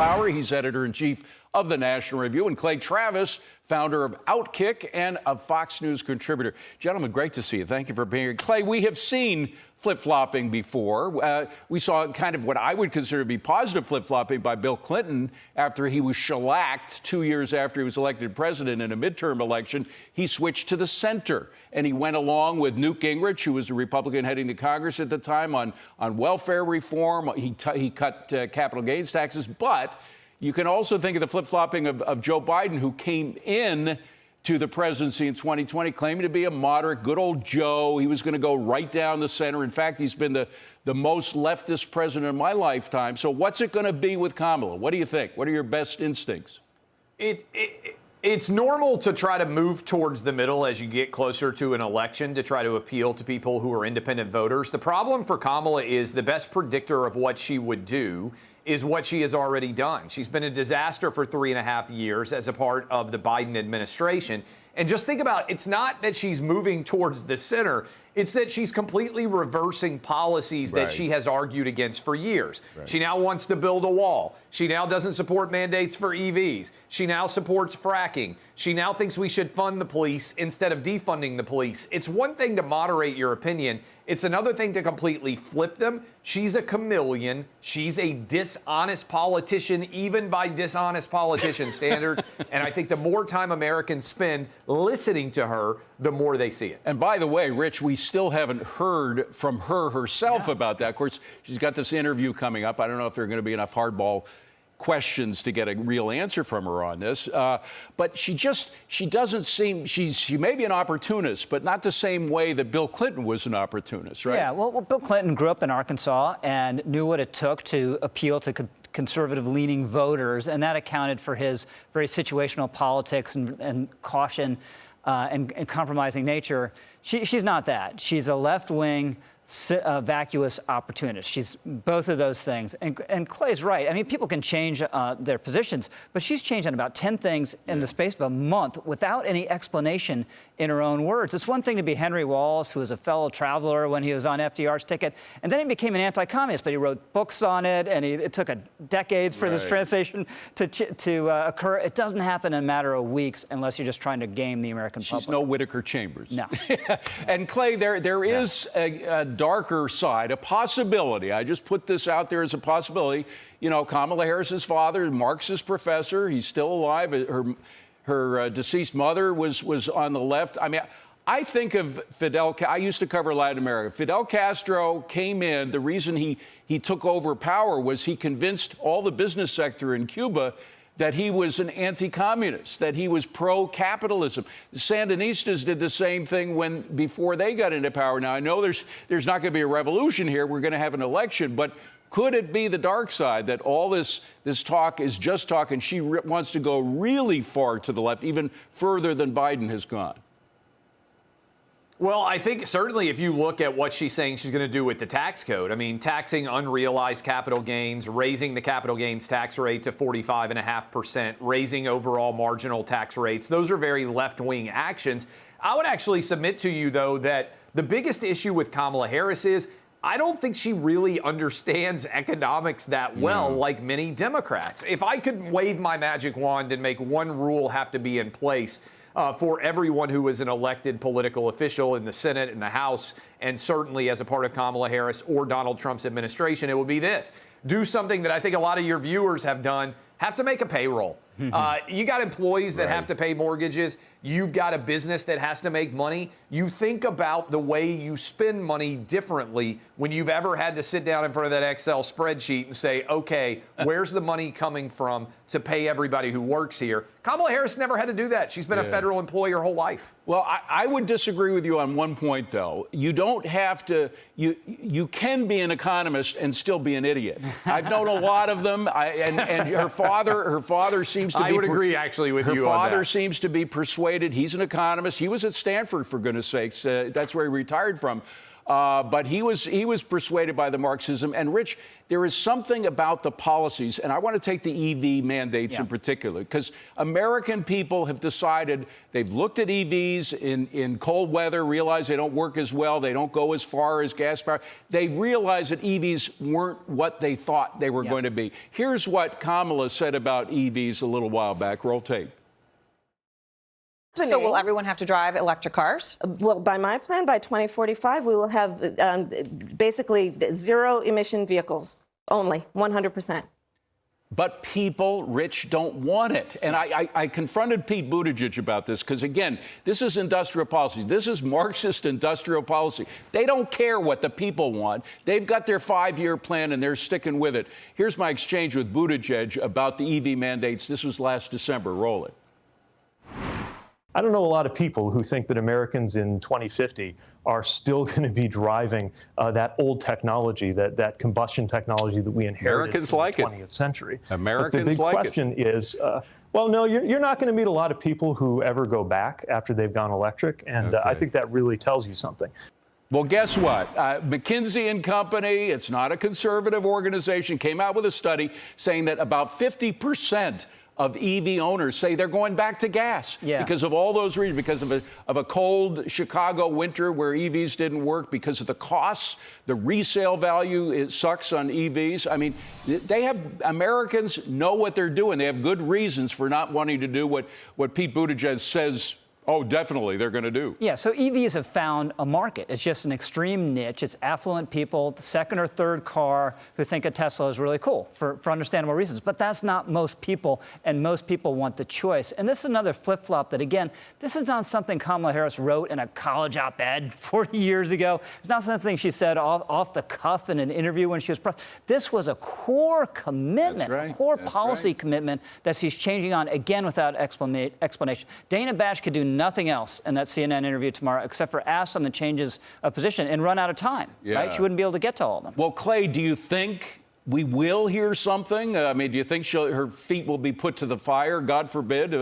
Lowry, he's editor-in-chief of the National Review, and Clay Travis, founder of Outkick and a Fox News contributor. Gentlemen, great to see you. Thank you for being here. Clay, we have seen flip-flopping before. We saw kind of what I would consider to be positive flip-flopping by Bill Clinton after he was shellacked 2 years after he was elected president in a midterm election. He switched to the center, and he went along with Newt Gingrich, who was the Republican heading the Congress at the time, on welfare reform. He cut capital gains taxes, but you can also think of the flip-flopping of Joe Biden, who came in to the presidency in 2020, claiming to be a moderate, good old Joe. He was going to go right down the center. In fact, he's been the most leftist president in my lifetime. So what's it going to be with Kamala? What do you think? What are your best instincts? It's normal to try to move towards the middle as you get closer to an election to try to appeal to people who are independent voters. The problem for Kamala is the best predictor of what she would do is what she has already done. She's been a disaster for 3.5 years as a part of the Biden administration. And just think about, it's not that she's moving towards the center, it's that she's completely reversing policies that she has argued against for years. She now wants to build a wall. She now doesn't support mandates for EVs. She now supports fracking. She now thinks we should fund the police instead of defunding the police. It's one thing to moderate your opinion. It's another thing to completely flip them. She's a chameleon. She's a dishonest politician, even by dishonest politician standards. And I think the more time Americans spend listening to her, the more they see it. And by the way, Rich, we still haven't heard from her herself about that. Of course, she's got this interview coming up. I don't know if there are going to be enough hardball questions to get a real answer from her on this. But she doesn't seem, she may be an opportunist, but not the same way that Bill Clinton was an opportunist, right? Yeah, well, Bill Clinton grew up in Arkansas and knew what it took to appeal to conservative-leaning voters, and that accounted for his very situational politics and caution and compromising nature. She's not that. She's a left-wing, vacuous opportunist. She's both of those things. And Clay's right. I mean, people can change their positions, but she's changed on about 10 things in the space of a month without any explanation in her own words. It's one thing to be Henry Wallace, who was a fellow traveler when he was on FDR's ticket, and then he became an anti-communist, but he wrote books on it, and it took decades for this transition to occur. It doesn't happen in a matter of weeks unless you're just trying to game the American public. She's no Whitaker Chambers. No. And Clay, there is a darker side, a possibility. I just put this out there as a possibility. You know, Kamala Harris's father, a Marxist professor, he's still alive. Her deceased mother was on the left. I mean, I think of I used to cover Latin America. Fidel Castro came in. The reason he took over power was he convinced all the business sector in Cuba that he was an anti-communist, that he was pro-capitalism. The Sandinistas did the same thing before they got into power. Now, I know there's not going to be a revolution here. We're going to have an election. But could it be the dark side, that all this talk is just talk, and she wants to go really far to the left, even further than Biden has gone? Well, I think certainly if you look at what she's saying she's going to do with the tax code, I mean, taxing unrealized capital gains, raising the capital gains tax rate to 45.5%, raising overall marginal tax rates, those are very left-wing actions. I would actually submit to you, though, that the biggest issue with Kamala Harris is I don't think she really understands economics that well, like many Democrats. If I could wave my magic wand and make one rule have to be in place for everyone who is an elected political official in the Senate and the House, and certainly as a part of Kamala Harris or Donald Trump's administration, it would be this. Do something that I think a lot of your viewers have done, have to make a payroll. You got employees that have to pay mortgages. You've got a business that has to make money. You think about the way you spend money differently when you've ever had to sit down in front of that Excel spreadsheet and say, okay, where's the money coming from to pay everybody who works here? Kamala Harris never had to do that. She's been a federal employee her whole life. Well, I would disagree with you on one point, though. You don't have to, you can be an economist and still be an idiot. I've known a lot of them, and her father seems to be... I would agree, actually, with you on that. Her father seems to be persuaded. He's an economist. He was at Stanford, for goodness sakes. That's where he retired from. But he was persuaded by the Marxism. And Rich, there is something about the policies, and I want to take the EV mandates in particular, because American people have decided they've looked at EVs in cold weather, realize they don't work as well, they don't go as far as gas power. They realize that EVs weren't what they thought they were going to be. Here's what Kamala said about EVs a little while back. Roll tape. So will everyone have to drive electric cars? Well, by my plan, by 2045, we will have basically zero-emission vehicles only, 100%. But people, Rich, don't want it. And I confronted Pete Buttigieg about this because, again, this is industrial policy. This is Marxist industrial policy. They don't care what the people want. They've got their 5-year plan, and they're sticking with it. Here's my exchange with Buttigieg about the EV mandates. This was last December. Roll it. I don't know a lot of people who think that Americans in 2050 are still going to be driving that old technology, that combustion technology that we inherited from the 20th century. Americans but the big like question is, well, no, you're not going to meet a lot of people who ever go back after they've gone electric, and I think that really tells you something. Well, guess what? McKinsey and Company, it's not a conservative organization, came out with a study saying that about 50% of EV owners say they're going back to gas because of all those reasons, because of a cold Chicago winter where EVs didn't work, because of the costs, the resale value, it sucks on EVs. I mean, Americans know what they're doing. They have good reasons for not wanting to do what Pete Buttigieg says. Oh, definitely, they're going to do. Yeah, so EVs have found a market. It's just an extreme niche. It's affluent people, the second or third car, who think a Tesla is really cool for understandable reasons. But that's not most people, and most people want the choice. And this is another flip-flop that, again, this is not something Kamala Harris wrote in a college op-ed 40 years ago. It's not something she said off the cuff in an interview when she was pressed. This was a core commitment, a core policy commitment that she's changing on, again, without explanation. Dana Bash could do nothing else in that CNN interview tomorrow except for ask on the changes of position and run out of time, right? She wouldn't be able to get to all of them. Well, Clay, do you think we will hear something? I mean, do you think her feet will be put to the fire, God forbid,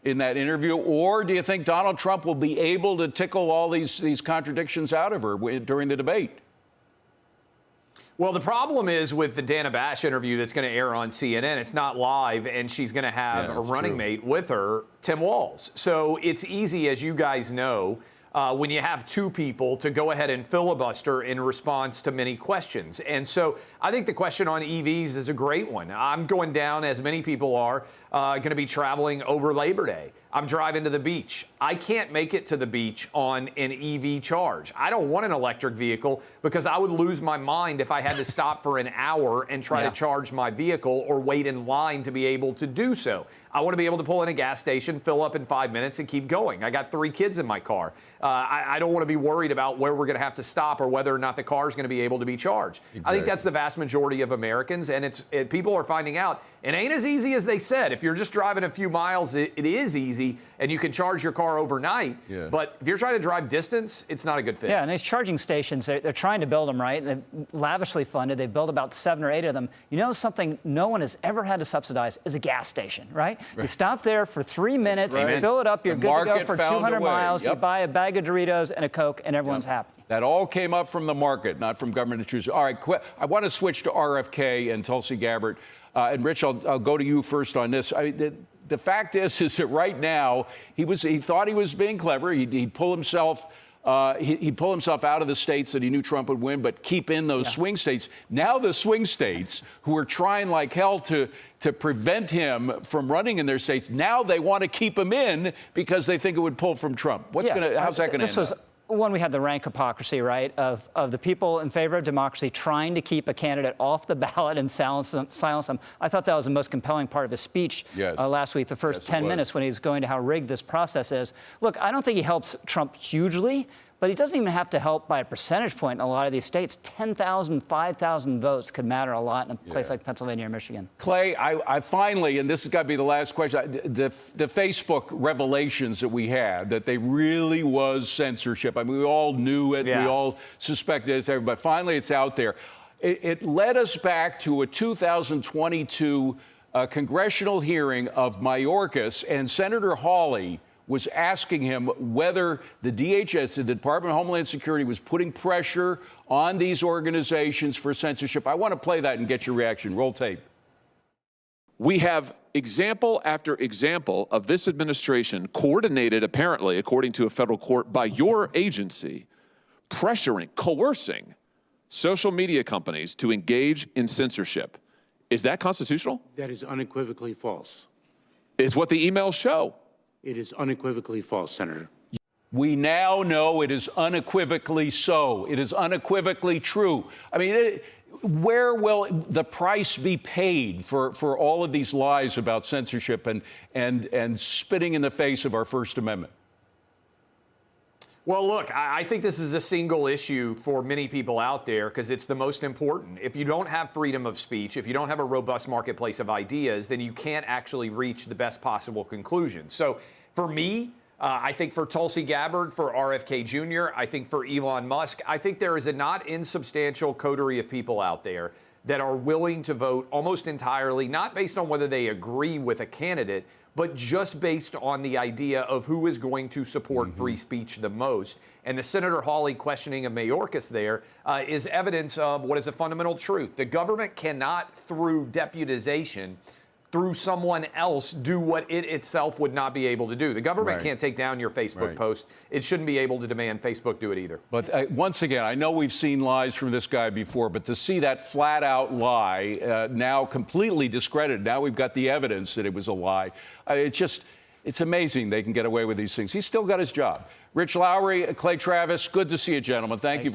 in that interview? Or do you think Donald Trump will be able to tickle all these contradictions out of her during the debate? Well, the problem is with the Dana Bash interview that's going to air on CNN, it's not live, and she's going to have a running mate with her, Tim Walz. So it's easy, as you guys know, when you have two people to go ahead and filibuster in response to many questions. And so I think the question on EVs is a great one. I'm going down, as many people are, going to be traveling over Labor Day. I'm driving to the beach. I can't make it to the beach on an EV charge. I don't want an electric vehicle because I would lose my mind if I had to stop for an hour and try to charge my vehicle or wait in line to be able to do so. I want to be able to pull in a gas station, fill up in 5 minutes, and keep going. I got 3 kids in my car. I don't want to be worried about where we're going to have to stop or whether or not the car is going to be able to be charged. Exactly. I think that's the vast majority of Americans, and people are finding out it ain't as easy as they said. If you're just driving a few miles, it is easy, and you can charge your car overnight. But if you're trying to drive distance, it's not a good fit. Yeah, and these charging stations, they're trying to build them, right? They're lavishly funded. They've built about 7 or 8 of them. You know, something no one has ever had to subsidize is a gas station, right? You stop there for 3 minutes, you fill it up, you're good to go for 200 miles, you buy a bag of Doritos and a Coke, and everyone's happy. That all came up from the market, not from government issues. All right, I want to switch to RFK and Tulsi Gabbard. And Rich, I'll go to you first on this. The fact is that right now he thought he was being clever. He'd pull himself. He'd pull himself out of the states that he knew Trump would win, but keep in those swing states. Now the swing states, who are trying like hell to prevent him from running in their states, now they want to keep him in because they think it would pull from Trump. How's that going to end up? One, we had the rank hypocrisy, right, of the people in favor of democracy trying to keep a candidate off the ballot and silence them. I thought that was the most compelling part of his speech last week, the first 10 minutes when he's going to how rigged this process is. Look, I don't think he helps Trump hugely, but he doesn't even have to help by a percentage point in a lot of these states. 10,000, 5,000 votes could matter a lot in a place like Pennsylvania or Michigan. Clay, I finally, and this has got to be the last question, the Facebook revelations that we had, that they really was censorship. I mean, we all knew it. We all suspected it, but finally it's out there. It led us back to a 2022 congressional hearing of Mayorkas, and Senator Hawley was asking him whether the DHS, the Department of Homeland Security, was putting pressure on these organizations for censorship. I want to play that and get your reaction. Roll tape. We have example after example of this administration coordinated, apparently, according to a federal court, by your agency, pressuring, coercing social media companies to engage in censorship. Is that constitutional? That is unequivocally false. Is what the emails show. It is unequivocally false, Senator. We now know it is unequivocally so. It is unequivocally true. I mean, where will the price be paid for all of these lies about censorship and spitting in the face of our First Amendment? Well, look, I think this is a single issue for many people out there because it's the most important. If you don't have freedom of speech, if you don't have a robust marketplace of ideas, then you can't actually reach the best possible conclusion. So for me, I think for Tulsi Gabbard, for RFK Jr., I think for Elon Musk, I think there is a not insubstantial coterie of people out there that are willing to vote almost entirely, not based on whether they agree with a candidate, but just based on the idea of who is going to support free speech the most. And the Senator Hawley questioning of Mayorkas there is evidence of what is a fundamental truth. The government cannot, through deputization, through someone else, do what it itself would not be able to do. The government can't take down your Facebook post. It shouldn't be able to demand Facebook do it either. But once again, I know we've seen lies from this guy before, but to see that flat-out lie now completely discredited, now we've got the evidence that it was a lie. It's amazing they can get away with these things. He's still got his job. Rich Lowry, Clay Travis, good to see you, gentlemen. Thank you.